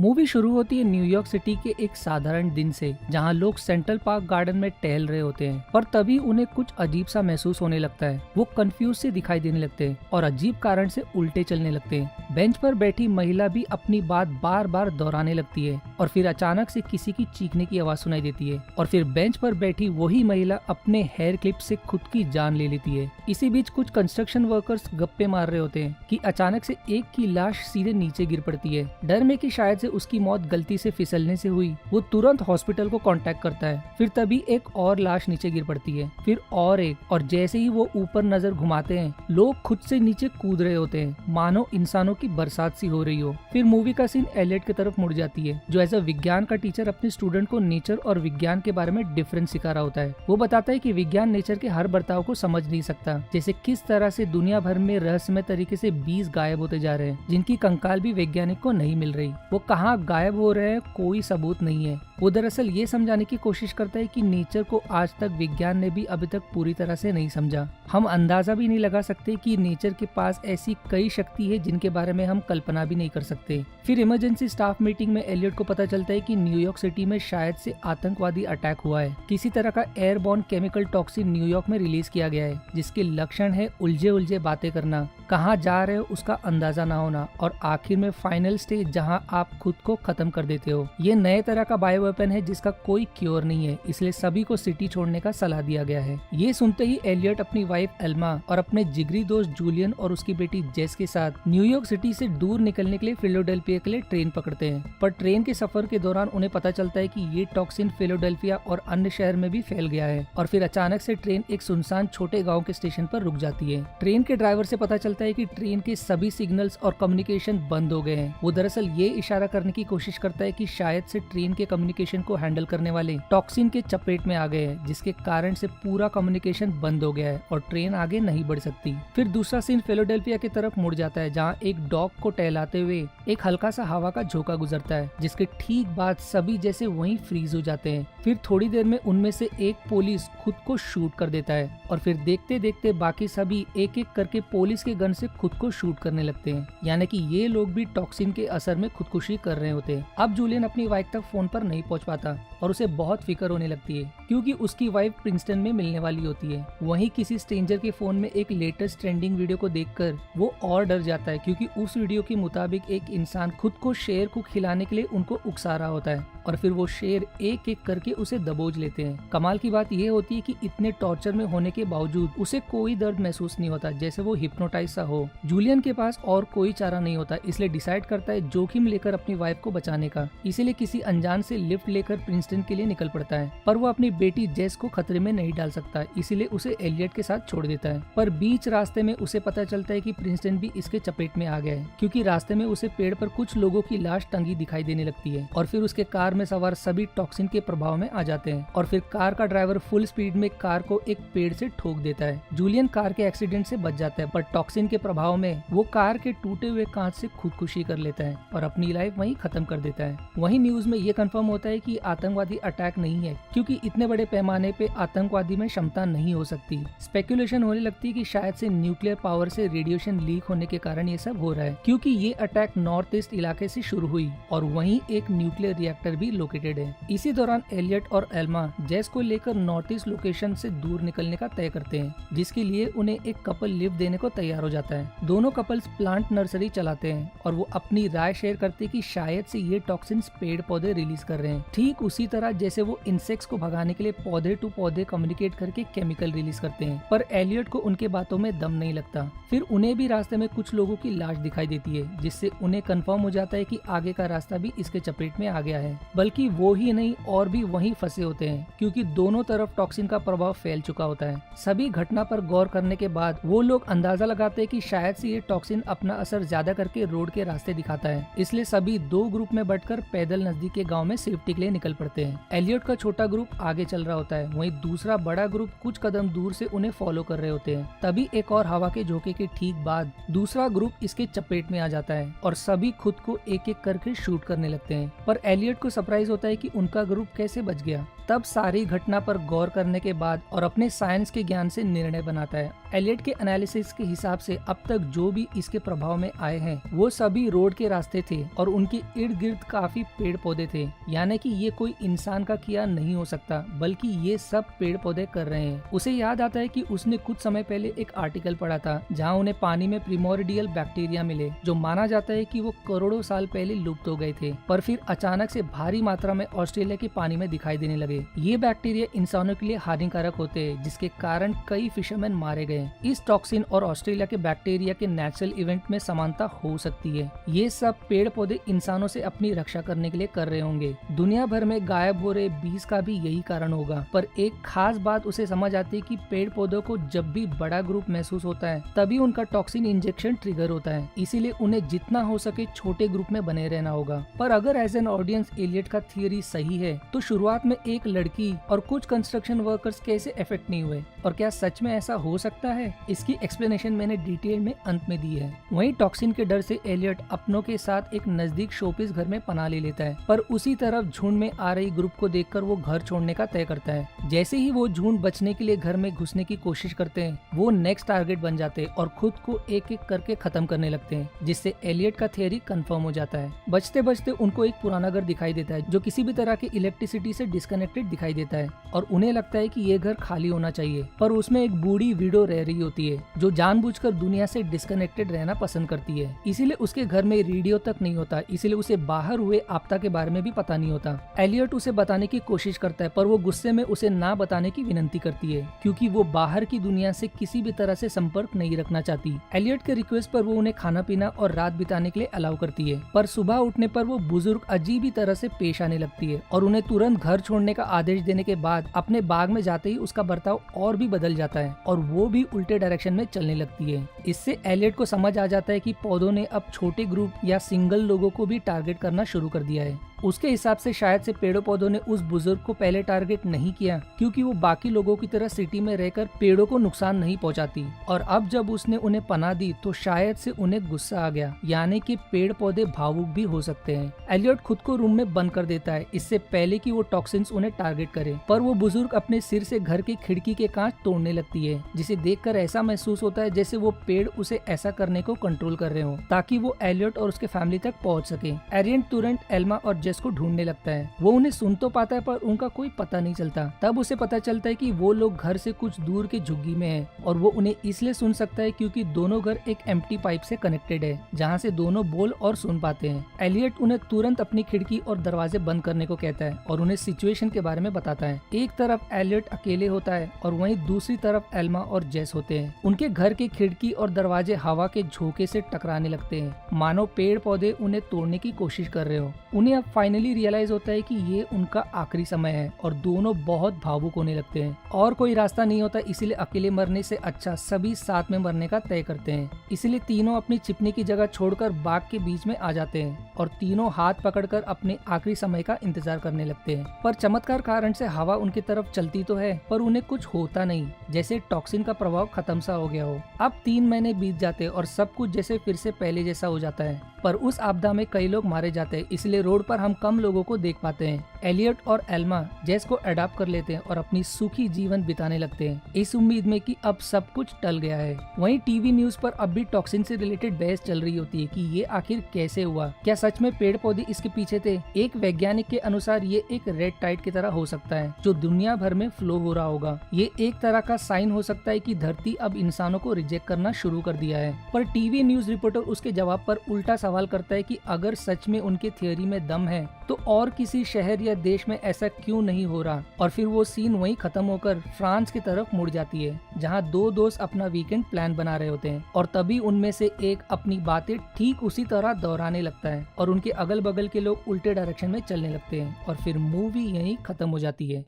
Movie शुरू होती है न्यूयॉर्क सिटी के एक साधारण दिन से, जहां लोग सेंट्रल पार्क गार्डन में टहल रहे होते हैं। पर तभी उन्हें कुछ अजीब सा महसूस होने लगता है। वो कंफ्यूज से दिखाई देने लगते हैं और अजीब कारण से उल्टे चलने लगते हैं। बेंच पर बैठी महिला भी अपनी बात बार बार दोहराने लगती है और फिर अचानक से किसी की चीखने की आवाज सुनाई देती है और फिर बेंच पर बैठी वही महिला अपने हेयर क्लिप से खुद की जान ले लेती है। इसी बीच कुछ कंस्ट्रक्शन वर्कर्स गप्पे मार रहे होते हैं कि अचानक से एक की लाश सीधे नीचे गिर पड़ती है। डर में कि शायद से उसकी मौत गलती से फिसलने से हुई, वो तुरंत हॉस्पिटल को कांटेक्ट करता है। फिर तभी एक और लाश नीचे गिर पड़ती है, फिर और एक, और जैसे ही वो ऊपर नजर घुमाते हैं, लोग खुद से नीचे कूद रहे होते हैं, मानो इंसानों की बरसात सी हो रही हो। फिर मूवी का सीन एलियट की तरफ मुड़ जाती है, जो एज अ विज्ञान का टीचर अपने स्टूडेंट को नेचर और विज्ञान के बारे में डिफरेंस सिखा रहा होता है। वो बताता है कि विज्ञान नेचर के हर बर्ताव को समझ नहीं सकता, जैसे किस तरह से दुनिया भर में रहस्यमय तरीके से बीज गायब होते जा रहे हैं, जिनकी कंकाल भी वैज्ञानिक को नहीं मिल रही। वो कहाँ गायब हो रहे हैं कोई सबूत नहीं है। वो दरअसल ये समझाने की कोशिश करता है कि नेचर को आज तक विज्ञान ने भी अभी तक पूरी तरह से नहीं समझा। हम अंदाजा भी नहीं लगा सकते कि नेचर के पास ऐसी कई शक्ति है जिनके बारे में हम कल्पना भी नहीं कर सकते। फिर इमरजेंसी स्टाफ मीटिंग में एलियट को पता चलता है कि न्यूयॉर्क सिटी में शायद से आतंकवादी अटैक हुआ है। किसी तरह का एयरबॉर्न केमिकल टॉक्सिन न्यूयॉर्क में रिलीज किया गया है, जिसके लक्षण है उलझे उलझे बातें करना, कहाँ जा रहे हो उसका अंदाजा ना होना, और आखिर में फाइनल स्टेज जहाँ आप खुद को खत्म कर देते हो। ये नए तरह का बायो वेपन है जिसका कोई क्योर नहीं है, इसलिए सभी को सिटी छोड़ने का सलाह दिया गया है। ये सुनते ही एलियट अपनी वाइफ एल्मा और अपने जिगरी दोस्त जूलियन और उसकी बेटी जेस के साथ न्यूयॉर्क सिटी से दूर निकलने के लिए फिलाडेल्फिया के लिए ट्रेन पकड़ते हैं। पर ट्रेन के सफर के दौरान उन्हें पता चलता है कि ये टॉक्सिन फिलाडेल्फिया और अन्य शहर में भी फैल गया है, और फिर अचानक से ट्रेन एक सुनसान छोटे गाँव के स्टेशन पर रुक जाती है। ट्रेन के ड्राइवर से पता चलता है कि ट्रेन के सभी सिग्नल्स और कम्युनिकेशन बंद हो गए हैं। वो दरअसल ये इशारा करने की कोशिश करता है कि शायद से ट्रेन के कम्युनिकेशन को हैंडल करने वाले टॉक्सिन के चपेट में आ गए हैं, जिसके कारण से पूरा कम्युनिकेशन बंद हो गया है और ट्रेन आगे नहीं बढ़ सकती। फिर दूसरा सीन फिलाडेल्फिया की तरफ मुड़ जाता है, जहाँ एक डॉग को टहलाते हुए एक हल्का सा हवा का झोंका गुजरता है, जिसके ठीक बाद सभी जैसे वहीं फ्रीज हो जाते हैं। फिर थोड़ी देर में उनमें से एक पुलिस खुद को शूट कर देता है और फिर देखते देखते बाकी सभी एक एक करके पुलिस के गन से खुद को शूट करने लगते हैं, यानी कि ये लोग भी टॉक्सिन के असर में खुदकुशी कर रहे होते हैं। अब जूलियन अपनी वाइफ तक फोन पर नहीं पहुंच पाता और उसे बहुत फिक्र होने लगती है, क्योंकि उसकी वाइफ प्रिंसटन में मिलने वाली होती है। वहीं किसी स्ट्रेंजर के फोन में एक लेटेस्ट ट्रेंडिंग वीडियो को देखकर वो और डर जाता है, क्योंकि उस वीडियो के मुताबिक एक इंसान खुद को शेर को खिलाने के लिए उनको उकसा रहा होता है और फिर वो शेर एक एक करके उसे दबोच लेते हैं। कमाल की बात यह होती है कि इतने टॉर्चर में होने के बावजूद उसे कोई दर्द महसूस नहीं होता, जैसे वो हिप्नोटाइज सा हो। जूलियन के पास और कोई चारा नहीं होता, इसलिए डिसाइड करता है जोखिम लेकर अपनी वाइफ को बचाने का। इसीलिए किसी अनजान से लिफ्ट लेकर प्रिंसटन के लिए निकल पड़ता है, पर वो अपनी बेटी जेस को खतरे में नहीं डाल सकता, इसीलिए उसे एलियट के साथ छोड़ देता है। पर बीच रास्ते में उसे पता चलता है कि प्रिंसटन भी इसके चपेट में आ गया है, क्योंकि रास्ते में उसे पेड़ पर कुछ लोगों की लाश टंगी दिखाई देने लगती है और फिर उसके कार में सवार सभी टॉक्सिन के प्रभाव में आ जाते हैं और फिर कार का ड्राइवर फुल स्पीड में कार को एक पेड़ से ठोक देता है। जूलियन कार के एक्सीडेंट से बच जाता है, पर टॉक्सिन के प्रभाव में वो कार के टूटे हुए कांच से खुदकुशी कर लेता है और अपनी लाइफ वहीं खत्म कर देता है। वहीं न्यूज में ये कंफर्म होता है कि आतंकवादी अटैक नहीं है, क्योंकि इतने बड़े पैमाने पे आतंकवादी में क्षमता नहीं हो सकती। स्पेकुलेशन होने लगती है कि शायद से न्यूक्लियर पावर से रेडिएशन लीक होने के कारण ये सब हो रहा है, क्योंकि ये अटैक नॉर्थ ईस्ट इलाके से शुरू हुई और वहीं एक न्यूक्लियर रिएक्टर भी लोकेटेड है। इसी दौरान एलियट और एल्मा जेस को लेकर नॉर्थ ईस्ट लोकेशन से दूर निकलने का तय करते हैं, जिसके लिए उन्हें एक कपल लिफ्ट देने को तैयार हो जाता है। दोनों कपल्स प्लांट नर्सरी चलाते हैं और वो अपनी राय शेयर करते हैं कि शायद से ये टॉक्सिन्स पेड़ पौधे रिलीज कर रहे हैं, ठीक उसी तरह जैसे वो इंसेक्ट्स को भगाने के लिए पौधे टू पौधे कम्युनिकेट करके केमिकल रिलीज करते हैं। पर एलियट को उनके बातों में दम नहीं लगता। फिर उन्हें भी रास्ते में कुछ लोगों की लाश दिखाई देती है, जिससे उन्हें कंफर्म हो जाता है कि आगे का रास्ता भी इसके चपेट में आ गया है। बल्कि वो ही नहीं और भी वहीं फंसे होते हैं, क्योंकि दोनों तरफ टॉक्सिन का प्रभाव फैल चुका होता है। सभी घटना पर गौर करने के बाद वो लोग अंदाजा लगाते हैं कि शायद से ये टॉक्सिन अपना असर ज्यादा करके रोड के रास्ते दिखाता है, इसलिए सभी दो ग्रुप में बंटकर पैदल नजदीक के गांव में सेफ्टी के लिए निकल पड़ते हैं। एलियट का छोटा ग्रुप आगे चल रहा होता है, वहीं दूसरा बड़ा ग्रुप कुछ कदम दूर से उन्हें फॉलो कर रहे होते हैं। तभी एक और हवा के झोंके के ठीक बाद दूसरा ग्रुप इसके चपेट में आ जाता है और सभी खुद को एक एक करके शूट करने लगते हैं। पर एलियट को सरप्राइज होता है कि उनका ग्रुप कैसे बच गया। तब सारी घटना पर गौर करने के बाद और अपने साइंस के ज्ञान से निर्णय बनाता है। एलियट के एनालिसिस के हिसाब से अब तक जो भी इसके प्रभाव में आए हैं वो सभी रोड के रास्ते थे और उनके इर्द गिर्द काफी पेड़ पौधे थे, यानी कि ये कोई इंसान का किया नहीं हो सकता, बल्कि ये सब पेड़ पौधे कर रहे हैं। उसे याद आता है कि उसने कुछ समय पहले एक आर्टिकल पढ़ा था जहाँ उन्हें पानी में प्रिमोर्डियल बैक्टीरिया मिले, जो माना जाता है कि वो करोड़ों साल पहले लुप्त हो गए थे, पर फिर अचानक से भारी मात्रा में ऑस्ट्रेलिया के पानी में दिखाई देने लगे। ये बैक्टीरिया इंसानों के लिए हानिकारक होते हैं, जिसके कारण कई फिशरमैन मारे गए। इस टॉक्सिन और ऑस्ट्रेलिया के बैक्टीरिया के नेचुरल इवेंट में समानता हो सकती है। ये सब पेड़ पौधे इंसानों से अपनी रक्षा करने के लिए कर रहे होंगे। दुनिया भर में गायब हो रहे बीज का भी यही कारण होगा, पर एक खास बात उसे समझ आती है कि पेड़ पौधों को जब भी बड़ा ग्रुप महसूस होता है तभी उनका टॉक्सिन इंजेक्शन ट्रिगर होता है, इसीलिए उन्हें जितना हो सके छोटे ग्रुप में बने रहना होगा। पर अगर एज एन ऑडियंस एलियट का थियरी सही है तो शुरुआत में एक लड़की और कुछ कंस्ट्रक्शन वर्कर्स कैसे इफेक्ट नहीं हुए, और क्या सच में ऐसा हो सकता है? इसकी एक्सप्लेनेशन मैंने डिटेल में अंत में दी है। वहीं टॉक्सिन के डर से एलियट अपनों के साथ एक नजदीक शोपीस घर में पनाह ले लेता है, पर उसी तरफ झुंड में आ रही ग्रुप को देखकर वो घर छोड़ने का तय करता है। जैसे ही वो झुंड बचने के लिए घर में घुसने की कोशिश करते हैं वो नेक्स्ट टारगेट बन जाते हैं और खुद को एक एक करके खत्म करने लगते हैं, जिससे एलियट का थियरी कंफर्म हो जाता है। बचते बचते उनको एक पुराना घर दिखाई देता है जो किसी भी तरह की इलेक्ट्रिसिटी से डिस्कनेक्टेड दिखाई देता है और उन्हें लगता है कि ये घर खाली होना चाहिए, पर उसमें एक बूढ़ी विडो रह रही होती है जो जानबूझकर दुनिया से डिस्कनेक्टेड रहना पसंद करती है। इसीलिए उसके घर में रेडियो तक नहीं होता, इसीलिए उसे बाहर हुए आपदा के बारे में भी पता नहीं होता। एलियट उसे बताने की कोशिश करता है, पर वो गुस्से में उसे ना बताने की विनती करती है क्योंकि वो बाहर की दुनिया से किसी भी तरह से संपर्क नहीं रखना चाहती। एलियट के रिक्वेस्ट पर वो उन्हें खाना पीना और रात बिताने के लिए अलाउ करती है, पर सुबह उठने पर वो बुजुर्ग अजीब ही तरह से पेश आने लगती है और उन्हें तुरंत घर छोड़ने का आदेश देने के बाद अपने बाग में जाते ही उसका बर्ताव और भी बदल जाता है और वो भी उल्टे डायरेक्शन में चलने लगती है। इससे एलियट को समझ आ जाता है कि पौधों ने अब छोटे ग्रुप या सिंगल लोगों को भी टारगेट करना शुरू कर दिया है। उसके हिसाब से शायद से पेड़ों पौधों ने उस बुजुर्ग को पहले टारगेट नहीं किया क्योंकि वो बाकी लोगों की तरह सिटी में रहकर पेड़ों को नुकसान नहीं पहुंचाती, और अब जब उसने उन्हें पनाह दी तो शायद से उन्हें गुस्सा आ गया, यानी कि पेड़ पौधे भावुक भी हो सकते हैं। एलियट खुद को रूम में बंद कर देता है इससे पहले कि वो टॉक्सिन्स उन्हें टारगेट करे, पर वो बुजुर्ग अपने सिर से घर की खिड़की के कांच तोड़ने लगती है, जिसे देखकर ऐसा महसूस होता है जैसे वो पेड़ उसे ऐसा करने को कंट्रोल कर रहे हो ताकि वो एलियट और उसके फैमिली तक पहुंच सके। एरियन तुरंत एल्मा और जेस को ढूंढने लगता है। वो उन्हें सुन तो पाता है पर उनका कोई पता नहीं चलता। तब उसे पता चलता है कि वो लोग घर से कुछ दूर के झुग्गी में हैं और वो उन्हें इसलिए सुन सकता है क्योंकि दोनों घर एक एम्प्टी पाइप से कनेक्टेड है जहाँ से दोनों बोल और सुन पाते हैं। एलियट उन्हें तुरंत अपनी खिड़की और दरवाजे बंद करने को कहता है और उन्हें सिचुएशन के बारे में बताता है। एक तरफ एलियट अकेले होता है और वहीं दूसरी तरफ एल्मा और जेस होते हैं। उनके घर की खिड़की और दरवाजे हवा के झोंके से टकराने लगते हैं, मानो पेड़ पौधे उन्हें तोड़ने की कोशिश कर रहे हो। उन्हें अब फाइनली रियलाइज होता है कि ये उनका आखिरी समय है और दोनों बहुत भावुक होने लगते हैं और कोई रास्ता नहीं होता, इसीलिए अकेले मरने से अच्छा सभी साथ में मरने का तय करते हैं। इसलिए तीनों अपनी छिपने की जगह छोड़कर बाग के बीच में आ जाते हैं और तीनों हाथ पकड़कर अपने आखिरी समय का इंतजार करने लगते हैं। पर चमत्कार कारण से हवा उनकी तरफ चलती तो है पर उन्हें कुछ होता नहीं, जैसे टॉक्सिन का प्रभाव खत्म सा हो गया हो। अब 3 महीने बीत जाते और सब कुछ जैसे फिर से पहले जैसा हो जाता है, पर उस आपदा में कई लोग मारे जाते हैं, इसलिए रोड पर हम कम लोगों को देख पाते हैं। एलियट और एल्मा जेस को अडॉप्ट कर लेते हैं और अपनी सुखी जीवन बिताने लगते हैं, इस उम्मीद में कि अब सब कुछ टल गया है। वहीं टीवी न्यूज पर अब भी टॉक्सिन से रिलेटेड बहस चल रही होती है कि ये आखिर कैसे हुआ, क्या सच में पेड़ पौधे इसके पीछे थे। एक वैज्ञानिक के अनुसार ये एक रेड टाइड की तरह हो सकता है जो दुनिया भर में फ्लो हो रहा होगा। ये एक तरह का साइन हो सकता है कि धरती अब इंसानों को रिजेक्ट करना शुरू कर दिया है। पर टीवी न्यूज रिपोर्टर उसके जवाब पर उल्टा सवाल करता है कि अगर सच में उनके थियोरी में दम है तो और किसी शहर या देश में ऐसा क्यों नहीं हो रहा। और फिर वो सीन वहीं खत्म होकर फ्रांस की तरफ मुड़ जाती है जहां 2 दोस्त अपना वीकेंड प्लान बना रहे होते हैं और तभी उनमें से एक अपनी बातें ठीक उसी तरह दोहराने लगता है और उनके अगल बगल के लोग उल्टे डायरेक्शन में चलने लगते हैं और फिर मूवी यहीं खत्म हो जाती है।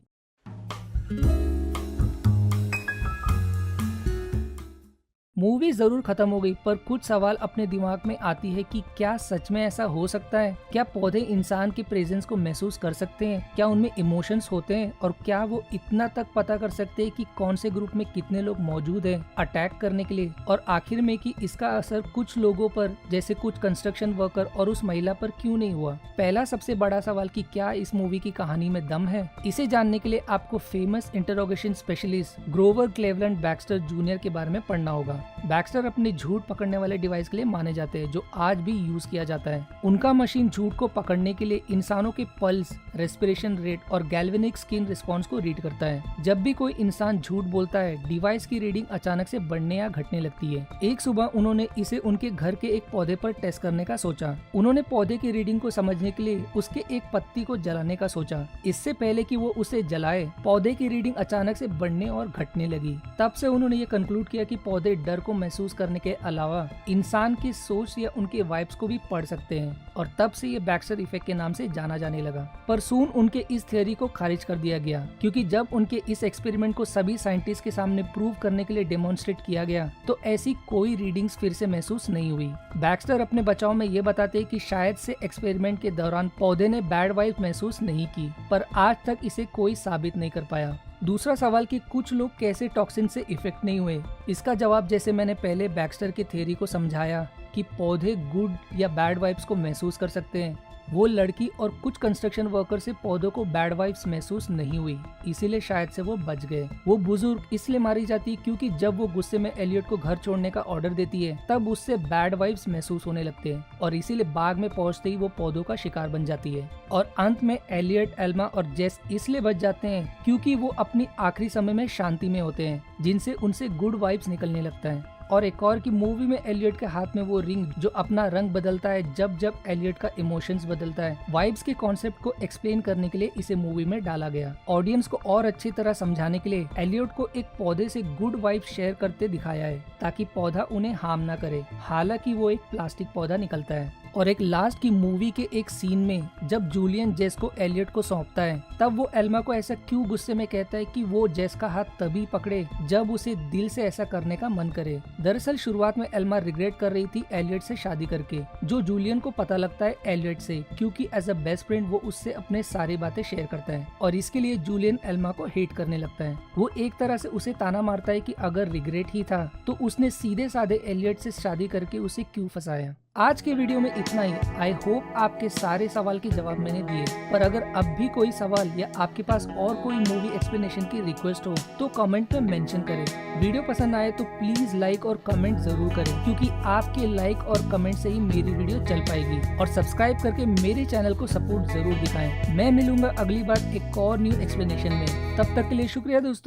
मूवी जरूर खत्म हो गई, पर कुछ सवाल अपने दिमाग में आती है कि क्या सच में ऐसा हो सकता है? क्या पौधे इंसान के प्रेजेंस को महसूस कर सकते हैं? क्या उनमें इमोशंस होते हैं? और क्या वो इतना तक पता कर सकते हैं कि कौन से ग्रुप में कितने लोग मौजूद हैं अटैक करने के लिए? और आखिर में कि इसका असर कुछ लोगों पर, जैसे कुछ कंस्ट्रक्शन वर्कर और उस महिला पर क्यों नहीं हुआ? पहला सबसे बड़ा सवाल कि क्या इस मूवी की कहानी में दम है? इसे जानने के लिए आपको famous interrogation specialist Grover Cleveland Baxter junior के बारे में पढ़ना होगा। बैक्स्टर अपने झूठ पकड़ने वाले डिवाइस के लिए माने जाते हैं, जो आज भी यूज किया जाता है। उनका मशीन झूठ को पकड़ने के लिए इंसानों के पल्स, रेस्पिरेशन रेट और गैल्वेनिक स्किन रिस्पॉन्स को रीड करता है। जब भी कोई इंसान झूठ बोलता है, डिवाइस की रीडिंग अचानक से बढ़ने या घटने लगती है। एक सुबह उन्होंने इसे उनके घर के एक पौधे पर टेस्ट करने का सोचा। उन्होंने पौधे की रीडिंग को समझने के लिए उसके एक पत्ती को जलाने का सोचा। इससे पहले कि वो उसे जलाए, पौधे की रीडिंग अचानक से बढ़ने और घटने लगी। तब से उन्होंने ये कंक्लूड किया कि पौधे डर को महसूस करने के अलावा इंसान की सोच या उनके वाइब्स को भी पढ़ सकते हैं, और तब से ये बैक्स्टर इफेक्ट के नाम से जाना जाने लगा। पर सून उनके इस थ्योरी को खारिज कर दिया गया, क्योंकि जब उनके इस एक्सपेरिमेंट को सभी साइंटिस्ट के सामने प्रूव करने के लिए डेमोन्स्ट्रेट किया गया, तो ऐसी कोई रीडिंग्स फिर से महसूस नहीं हुई। बैक्स्टर अपने बचाव में ये बताते हैं कि शायद से एक्सपेरिमेंट के दौरान पौधे ने बैड वाइब्स महसूस नहीं की, पर आज तक इसे कोई साबित नहीं कर पाया। दूसरा सवाल कि कुछ लोग कैसे टॉक्सिन से इफेक्ट नहीं हुए, इसका जवाब जैसे मैंने पहले बैक्स्टर के थ्योरी को समझाया कि पौधे गुड या बैड वाइब्स को महसूस कर सकते हैं, वो लड़की और कुछ कंस्ट्रक्शन वर्कर से पौधों को बैड वाइब्स महसूस नहीं हुई, इसीलिए शायद से वो बच गए। वो बुजुर्ग इसलिए मारी जाती है क्योंकि जब वो गुस्से में एलियट को घर छोड़ने का ऑर्डर देती है, तब उससे बैड वाइब्स महसूस होने लगते हैं, और इसीलिए बाग में पहुंचते ही वो पौधों का शिकार बन जाती है। और अंत में एलियट, एल्मा और जेस इसलिए बच जाते हैं क्योंकि वो अपनी आखिरी समय में शांति में होते हैं, जिनसे उनसे गुड वाइब्स निकलने लगता है। और एक और की मूवी में एलियट के हाथ में वो रिंग जो अपना रंग बदलता है जब जब एलियट का इमोशंस बदलता है। वाइब्स के कॉन्सेप्ट को एक्सप्लेन करने के लिए इसे मूवी में डाला गया। ऑडियंस को और अच्छी तरह समझाने के लिए एलियट को एक पौधे से गुड वाइब्स शेयर करते दिखाया है, ताकि पौधा उन्हें हार्म ना करे, हालांकि वो एक प्लास्टिक पौधा निकलता है। और एक लास्ट की मूवी के एक सीन में जब जूलियन जेस को एलियट को सौंपता है, तब वो एल्मा को ऐसा क्यों गुस्से में कहता है कि वो जेस का हाथ तभी पकड़े जब उसे दिल से ऐसा करने का मन करे। दरअसल शुरुआत में एल्मा रिग्रेट कर रही थी एलियट से शादी करके, जो जूलियन को पता लगता है एलियट से, क्योंकि एज अ बेस्ट फ्रेंड वो उससे अपने सारी बातें शेयर करता है, और इसके लिए जूलियन एल्मा को हेट करने लगता है। वो एक तरह से उसे ताना मारता है कि अगर रिग्रेट ही था तो उसने सीधे साधे एलियट से शादी करके उसे क्यों फंसाया। आज के वीडियो में इतना ही। आई होप आपके सारे सवाल के जवाब मैंने दिए, पर अगर अब भी कोई सवाल या आपके पास और कोई मूवी एक्सप्लेनेशन की रिक्वेस्ट हो तो कमेंट में मेंशन करें। वीडियो पसंद आए तो प्लीज लाइक और कमेंट जरूर करें, क्योंकि आपके लाइक और कमेंट से ही मेरी वीडियो चल पाएगी। और सब्सक्राइब करके मेरे चैनल को सपोर्ट जरूर दिखाएं। मैं मिलूंगा अगली बार एक और न्यू एक्सप्लेनेशन में। तब तक के लिए शुक्रिया दोस्तों।